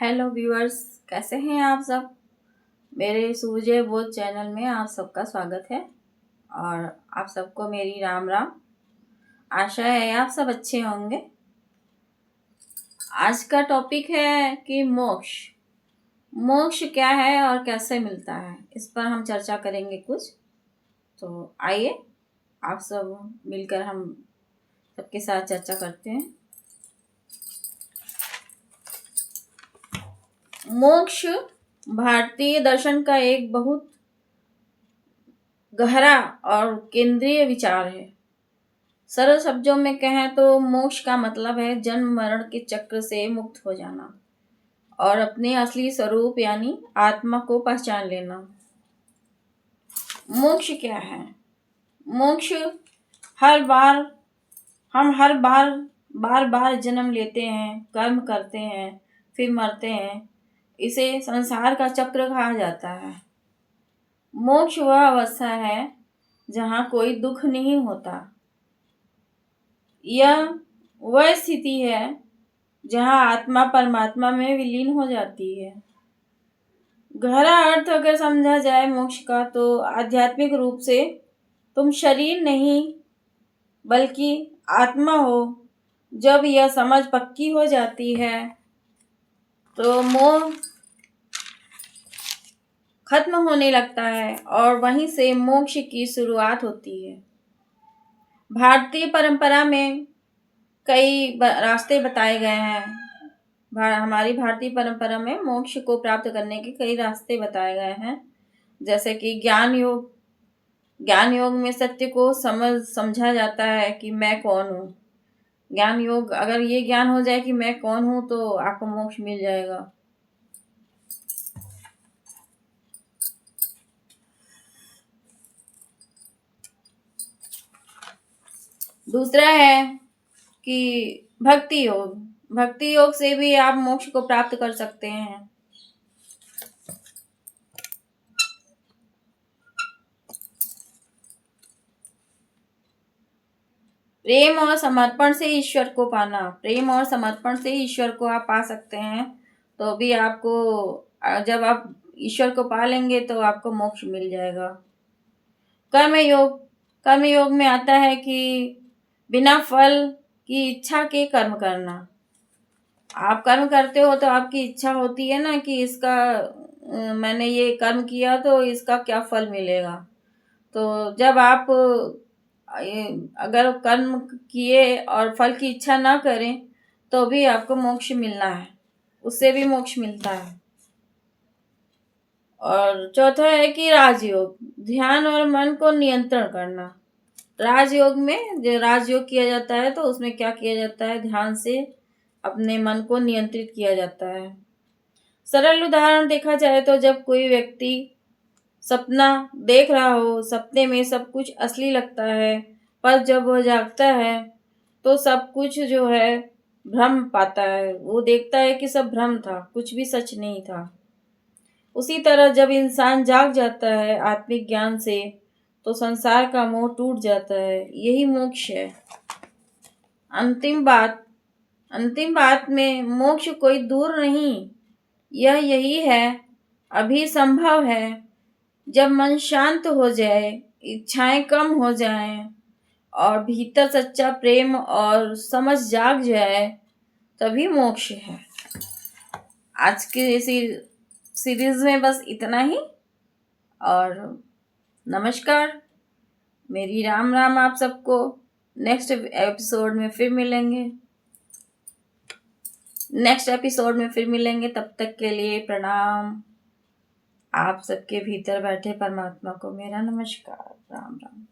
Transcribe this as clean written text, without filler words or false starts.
Hello viewers, कैसे हैं आप सब। मेरे सूझे बोध चैनल में आप सबका स्वागत है और आप सबको मेरी राम राम। आशा है आप सब अच्छे होंगे। आज का टॉपिक है कि मोक्ष मोक्ष क्या है और कैसे मिलता है, इस पर हम चर्चा करेंगे कुछ। तो आइए आप सब मिलकर हम सबके साथ चर्चा करते हैं। मोक्ष भारतीय दर्शन का एक बहुत गहरा और केंद्रीय विचार है। सरल शब्दों में कहें तो मोक्ष का मतलब है जन्म मरण के चक्र से मुक्त हो जाना और अपने असली स्वरूप यानी आत्मा को पहचान लेना। मोक्ष क्या है? मोक्ष हम हर बार जन्म लेते हैं, कर्म करते हैं, फिर मरते हैं। इसे संसार का चक्र कहा जाता है। मोक्ष वह अवस्था है जहाँ कोई दुख नहीं होता। यह वह स्थिति है जहाँ आत्मा परमात्मा में विलीन हो जाती है। गहरा अर्थ अगर समझा जाए मोक्ष का तो आध्यात्मिक रूप से तुम शरीर नहीं बल्कि आत्मा हो। जब यह समझ पक्की हो जाती है तो मोह खत्म होने लगता है और वहीं से मोक्ष की शुरुआत होती है। भारतीय परंपरा में कई रास्ते बताए गए हैं। हमारी भारतीय परंपरा में मोक्ष को प्राप्त करने के कई रास्ते बताए गए हैं, जैसे कि ज्ञान योग। ज्ञान योग में सत्य को समझा जाता है कि मैं कौन हूँ। ज्ञान योग, अगर ये ज्ञान हो जाए कि मैं कौन हूँ तो आपको मोक्ष मिल जाएगा। दूसरा है कि भक्ति योग। भक्ति योग से भी आप मोक्ष को प्राप्त कर सकते हैं। प्रेम और समर्पण से ईश्वर को पाना। प्रेम और समर्पण से ईश्वर को आप पा सकते हैं। तो भी आपको, जब आप ईश्वर को पा लेंगे तो आपको मोक्ष मिल जाएगा। कर्म योग। कर्म योग में आता है कि बिना फल की इच्छा के कर्म करना। आप कर्म करते हो तो आपकी इच्छा होती है ना कि इसका मैंने ये कर्म किया तो इसका क्या फल मिलेगा। तो जब आप अगर कर्म किए और फल की इच्छा ना करें तो भी आपको मोक्ष मिलना है, उससे भी मोक्ष मिलता है। और चौथा है कि राजयोग। ध्यान और मन को नियंत्रण करना। राजयोग में जो राजयोग किया जाता है तो उसमें क्या किया जाता है, ध्यान से अपने मन को नियंत्रित किया जाता है। सरल उदाहरण देखा जाए तो जब कोई व्यक्ति सपना देख रहा हो, सपने में सब कुछ असली लगता है, पर जब वह जागता है तो सब कुछ जो है भ्रम पाता है। वो देखता है कि सब भ्रम था, कुछ भी सच नहीं था। उसी तरह जब इंसान जाग जाता है आत्मिक ज्ञान से तो संसार का मोह टूट जाता है। यही मोक्ष है। अंतिम बात में मोक्ष कोई दूर नहीं, यह यही है, अभी संभव है। जब मन शांत हो जाए, इच्छाएं कम हो जाएं और भीतर सच्चा प्रेम और समझ जाग जाए, तभी मोक्ष है। आज की इसी सीरीज में बस इतना ही और नमस्कार। मेरी राम राम आप सबको। नेक्स्ट एपिसोड में फिर मिलेंगे। तब तक के लिए प्रणाम। आप सबके भीतर बैठे परमात्मा को मेरा नमस्कार। राम राम।